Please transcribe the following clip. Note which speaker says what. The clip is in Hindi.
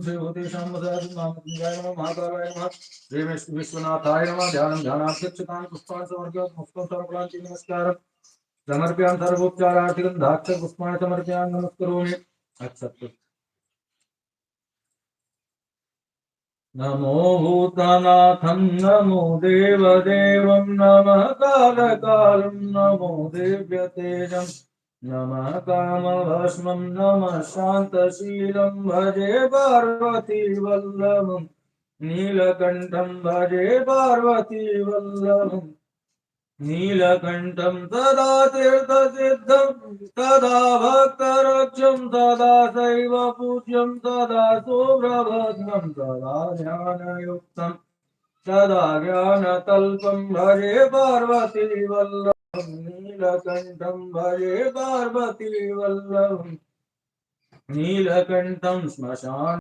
Speaker 1: श्रीभूतेशां महाकालाय नमः श्री विश्वनाथाय नमः ध्यानं ध्यानाध्यक्षतां पुष्पान् समर्पयामि पुष्पं समर्पयामि नमस्कारः समर्पयामि सर्वोपचारार्थिकं दाक्ष पुष्पाणि समर्पयामि नमस्करोमि अक्षत नमो भूतनाथं नमो देवदेवं नमः कालकालं नमो दिव्यतेजं नमः कामभस्मं नमः शान्तशीलं भजे पार्वती वल्लभं नीलकण्ठं भजे पार्वती वल्लभम् नीलकण्ठं तदा तीर्थसिद्धं तदा भक्तरक्षं तदा शैव पूज्यं तदा सुप्रभद्रं तदा ज्ञानयुक्तं तदा ज्ञानकल्पं भजे पार्वती वल्लभं नीलकण्ठं भजे पार्वती वल्लभं नीलकण्ठं श्मशान